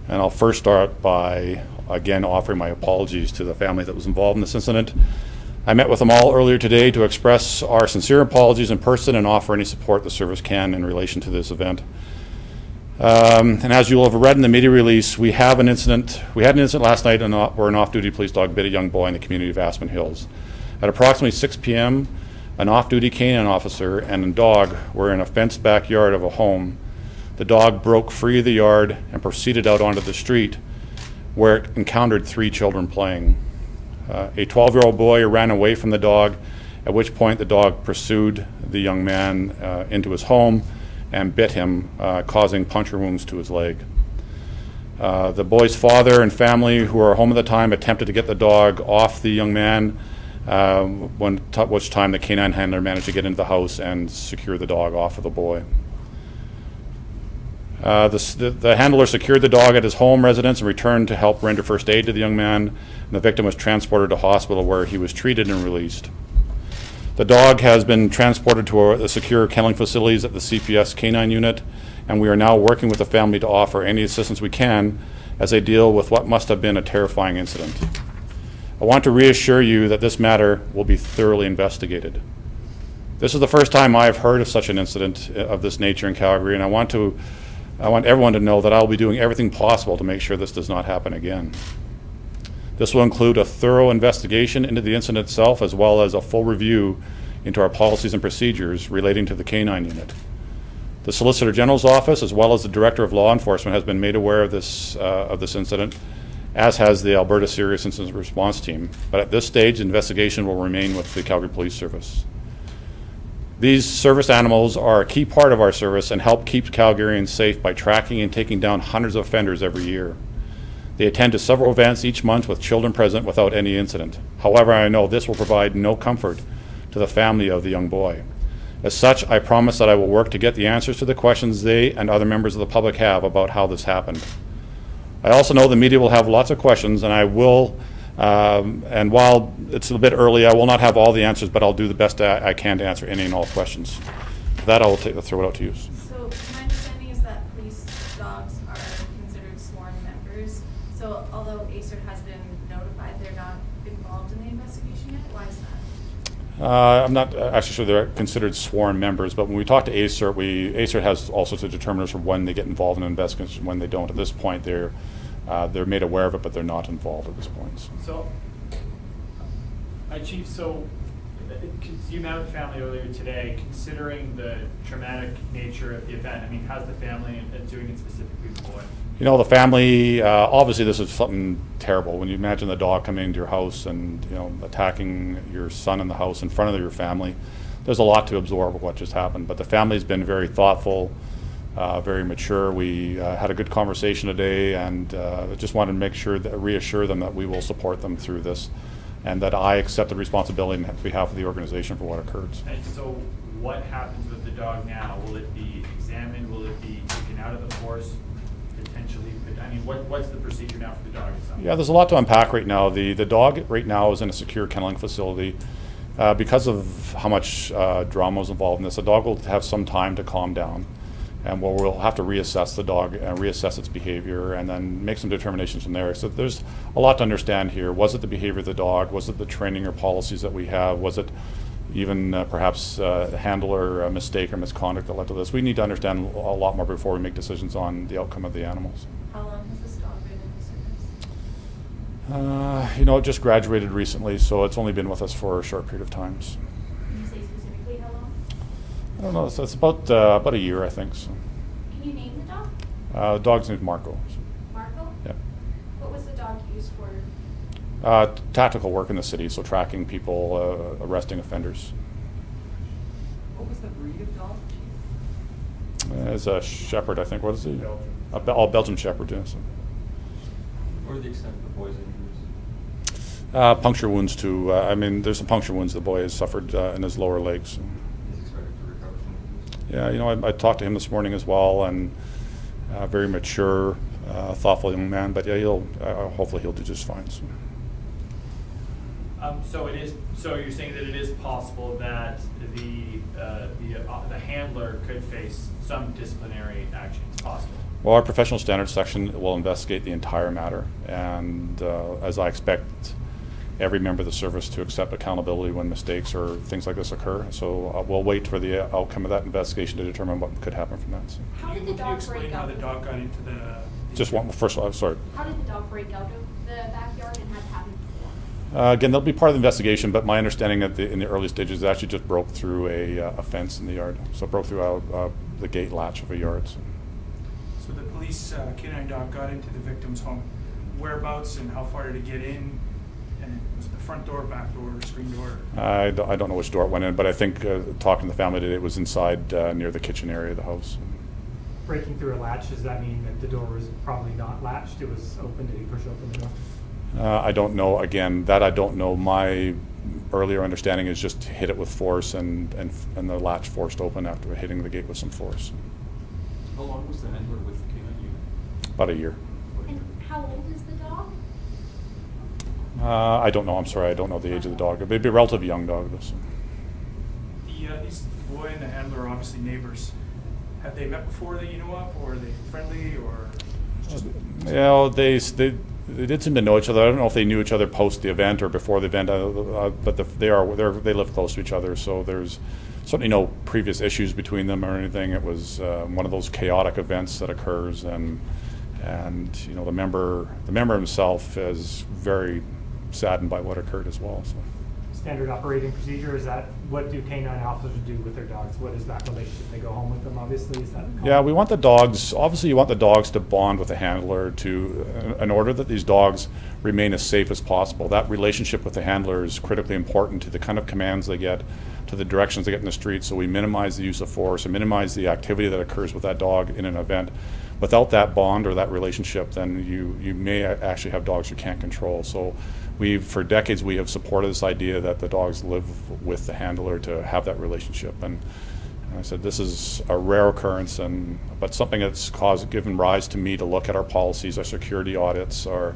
And I'll first start by, again, offering my apologies to the family that was involved in this incident. I met with them all earlier today to express our sincere apologies in person and offer any support the service can in relation to this event. And as you'll have read in the media release, we had an incident last night where an off-duty police dog bit a young boy in the community of Aspen Hills. At approximately 6 p.m., an off-duty canine officer and a dog were in a fenced backyard of a home. The dog broke free of the yard and proceeded out onto the street, where it encountered 3 children playing. A 12-year-old boy ran away from the dog, at which point the dog pursued the young man into his home and bit him, causing puncture wounds to his leg. The boy's father and family, who were home at the time, attempted to get the dog off the young man, which time the canine handler managed to get into the house and secure the dog off of the boy. The handler secured the dog at his home residence and returned to help render first aid to the young man. And the victim was transported to hospital where he was treated and released. The dog has been transported to the secure kennel facilities at the CPS Canine Unit, and we are now working with the family to offer any assistance we can as they deal with what must have been a terrifying incident. I want to reassure you that this matter will be thoroughly investigated. This is the first time I have heard of such an incident of this nature in Calgary, and I want everyone to know that I will be doing everything possible to make sure this does not happen again. This will include a thorough investigation into the incident itself, as well as a full review into our policies and procedures relating to the Canine Unit. The Solicitor General's Office, as well as the Director of Law Enforcement, has been made aware of this incident, as has the Alberta Serious Incident Response Team. But at this stage, the investigation will remain with the Calgary Police Service. These service animals are a key part of our service and help keep Calgarians safe by tracking and taking down hundreds of offenders every year. They attend to several events each month with children present without any incident. However, I know this will provide no comfort to the family of the young boy. As such, I promise that I will work to get the answers to the questions they and other members of the public have about how this happened. I also know the media will have lots of questions, and I will, and while it's a bit early, I will not have all the answers, but I'll do the best I can to answer any and all questions. For that, I will throw it out to you. So my understanding is that police dogs are considered sworn members. So although ACERT has been notified, they're not involved in the investigation yet? Why is that? I'm not actually sure they're considered sworn members, but when we talk to ACERT, ACERT has all sorts of determinants for when they get involved in an investigation and when they don't. At this point, they're made aware of it, but they're not involved at this point. So, Chief, you met with the family earlier today. Considering the traumatic nature of the event, I mean, how's the family doing it specifically the boy? You know, the family, obviously this is something terrible. When you imagine the dog coming into your house and, attacking your son in the house in front of your family, there's a lot to absorb of what just happened. But the family's been very thoughtful, very mature. We had a good conversation today, and just wanted to reassure them that we will support them through this, and that I accept the responsibility on behalf of the organization for what occurred. And so what happens with the dog now? Will it be examined? Will it be taken out of the force? Potentially, I mean, what's the procedure now for the dog itself? Yeah, there's a lot to unpack right now. The dog right now is in a secure kenneling facility. Because of how much drama was involved in this, the dog will have some time to calm down, and we'll have to reassess the dog and reassess its behavior, and then make some determinations from there. So there's a lot to understand here. Was it the behavior of the dog? Was it the training or policies that we have? Was it even perhaps handler mistake or misconduct that led to this? We need to understand a lot more before we make decisions on the outcome of the animals. How long has this dog been in service? It just graduated recently, so it's only been with us for a short period of time. So. Can you say specifically how long? I don't know. It's about a year, I think. So. Can you name the dog? The dog's named Marco. Marco? Yeah. What was the dog used for? Tactical work in the city, so tracking people, arresting offenders. What was the breed of dog? It's a shepherd, I think. What is he? Belgian. Belgian shepherd, yes. What are the extent of the boy's injuries? Puncture wounds too. There's some puncture wounds the boy has suffered in his lower legs. He's expected to recover from the injuries? Yeah, I talked to him this morning as well, and very mature, thoughtful young man. But yeah, hopefully he'll do just fine. So. So you're saying that it is possible that the handler could face some disciplinary action. It's possible. Well, our professional standards section will investigate the entire matter, and as I expect every member of the service to accept accountability when mistakes or things like this occur. So we'll wait for the outcome of that investigation to determine what could happen from that. So. How did the dog break out? How the dog got into the... Just one, first of all, sorry. How did the dog break out of the backyard and had happened before? Again, that'll be part of the investigation, but my understanding in the early stages, it actually just broke through a fence in the yard. So it broke through the gate latch of a yard. So the police canine dog got into the victim's home. Whereabouts and how far did it get in? And was it the front door, back door, screen door? I don't know which door it went in, but I think talking to the family today, it was inside near the kitchen area of the house. Breaking through a latch, does that mean that the door was probably not latched? It was open. Did he push open the door? I don't know. Again, that I don't know. My earlier understanding is just hit it with force and the latch forced open after hitting the gate with some force. How long was the handler with the canine unit? About a year. And how old is the dog? I don't know. I'm sorry. I don't know the age of the dog. It'd be a relatively young dog. This. These boy and the handler are obviously neighbors. Have they met before that you know of, or are they friendly, or just... They did seem to know each other. I don't know if they knew each other post the event or before the event, but they live close to each other, so there's certainly no previous issues between them or anything. It was one of those chaotic events that occurs, and you know the member himself is very saddened by what occurred as well. So. Standard operating procedure, is that, what do canine officers do with their dogs? What is that relationship? They go home with them, obviously? Is that common? Yeah, we want the dogs, obviously you want the dogs to bond with the handler in order that these dogs remain as safe as possible. That relationship with the handler is critically important to the kind of commands they get, to the directions they get in the street, so we minimize the use of force and minimize the activity that occurs with that dog in an event. Without that bond or that relationship, then you may actually have dogs you can't control. So for decades we have supported this idea that the dogs live with the handler to have that relationship. And I said this is a rare occurrence, but something that's given rise to me to look at our policies, our security audits, the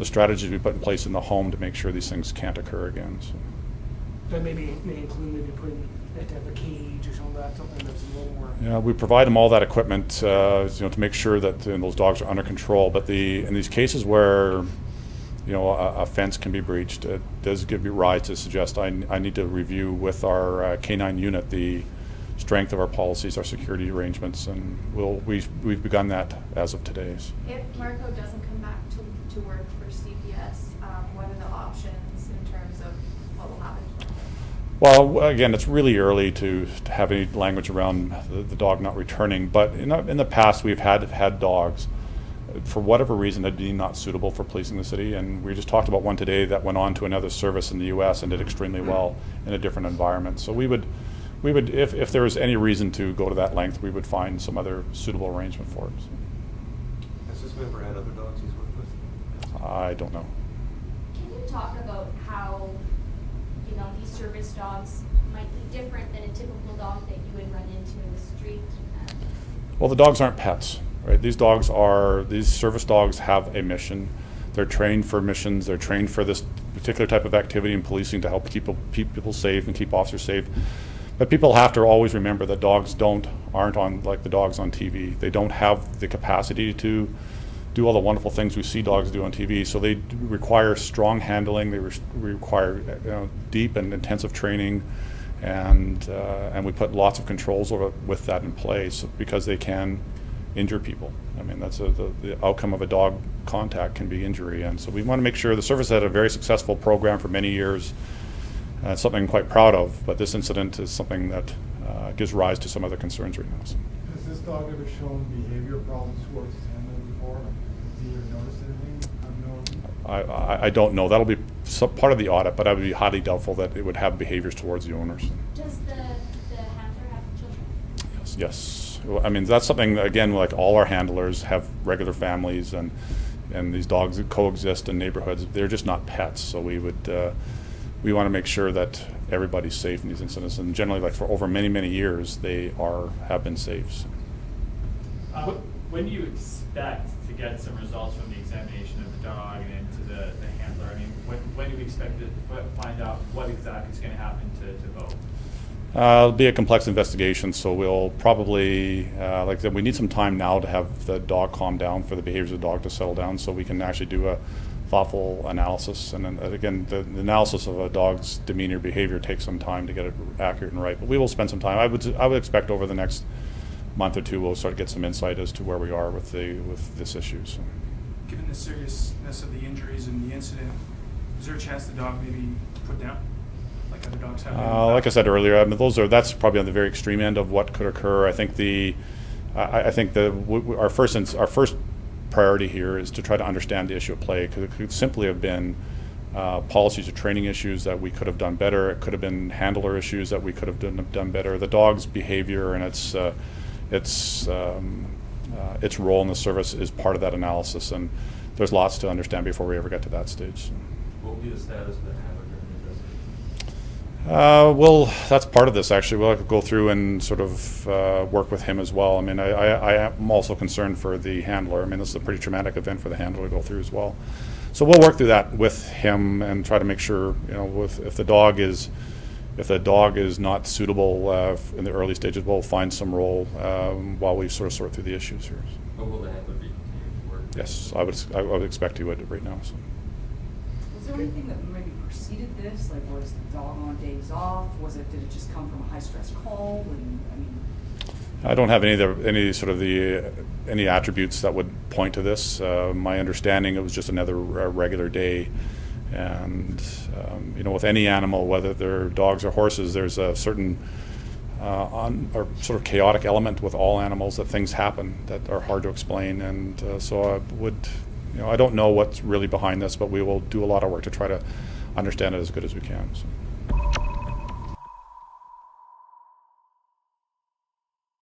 strategies we put in place in the home to make sure these things can't occur again. So. That may include maybe putting it to have a cage or something like that, something that's a little more... Yeah, we provide them all that equipment to make sure that those dogs are under control. But in these cases where a fence can be breached, it does give you rise to suggest I need to review with our canine unit the strength of our policies, our security arrangements, and we've begun that as of today. If Marco doesn't come back to work for CPS, what are the options in terms of what will happen to him? Well, again, it's really early to have any language around the dog not returning, but in the past we've had dogs for whatever reason that be not suitable for policing the city, and we just talked about one today that went on to another service in the U.S. and did extremely well in a different environment. So we would if there was any reason to go to that length, we would find some other suitable arrangement for it. Has this member had other dogs he's worked with? I don't know. Can you talk about how, these service dogs might be different than a typical dog that you would run into in the street? Well, the dogs aren't pets, right? These service dogs have a mission. They're trained for missions. They're trained for this particular type of activity in policing to help keep people safe and keep officers safe. But people have to always remember that dogs aren't on like the dogs on TV. They don't have the capacity to do all the wonderful things we see dogs do on TV. So they require strong handling. They require deep and intensive training, and we put lots of controls with that in place because they can injure people. I mean, that's the outcome of a dog contact can be injury, and so we want to make sure the service had a very successful program for many years. Something I'm quite proud of, but this incident is something that gives rise to some other concerns right now. So. Has this dog ever shown behavior problems towards his handler before? Has he ever noticed anything? I don't know. That'll be part of the audit, but I would be highly doubtful that it would have behaviors towards the owners. Does the handler have children? Yes. I mean, that's something, again, like all our handlers have regular families, and these dogs coexist in neighborhoods. They're just not pets, so we want to make sure that everybody's safe in these incidents, and generally, like for over many, many years, they have been safe. So. When do you expect to get some results from the examination of the dog and to the handler? I mean, when do we expect to find out what exactly is going to happen to both? It'll be a complex investigation, so we'll probably, like I said, we need some time now to have the dog calm down, for the behaviors of the dog to settle down, so we can actually do a thoughtful analysis. And then, again, the analysis of a dog's demeanor behavior takes some time to get it accurate and right. But we will spend some time. I would expect over the next month or two we'll start to get some insight as to where we are with this issue. So. Given the seriousness of the injuries and the incident, is there a chance the dog may be put down, like other dogs have? Like I said earlier, I mean, that's probably on the very extreme end of what could occur. I think our first priority here is to try to understand the issue at play, because it could simply have been policies or training issues that we could have done better. It could have been handler issues that we could have done better. The dog's behavior and its role in the service is part of that analysis, and there's lots to understand before we ever get to that stage. What will be the status of the handler during the investigation? Well, that's part of this, actually. We'll have to go through and sort of work with him as well. I mean, I am also concerned for the handler. I mean, this is a pretty traumatic event for the handler to go through as well. So we'll work through that with him and try to make sure, if the dog is not suitable in the early stages, we'll find some role while we sort of sort through the issues here. But will the handler be continuing to work? Yes, I would expect he would right now. So. Was there anything that maybe preceded this? Like, was the dog on days off? Did it just come from a high-stress cold? And, I don't have any attributes that would point to this. My understanding, it was just another regular day. And with any animal, whether they're dogs or horses, there's a certain or sort of chaotic element with all animals, that things happen that are hard to explain. And so I don't know what's really behind this, but we will do a lot of work to try to understand it as good as we can. So.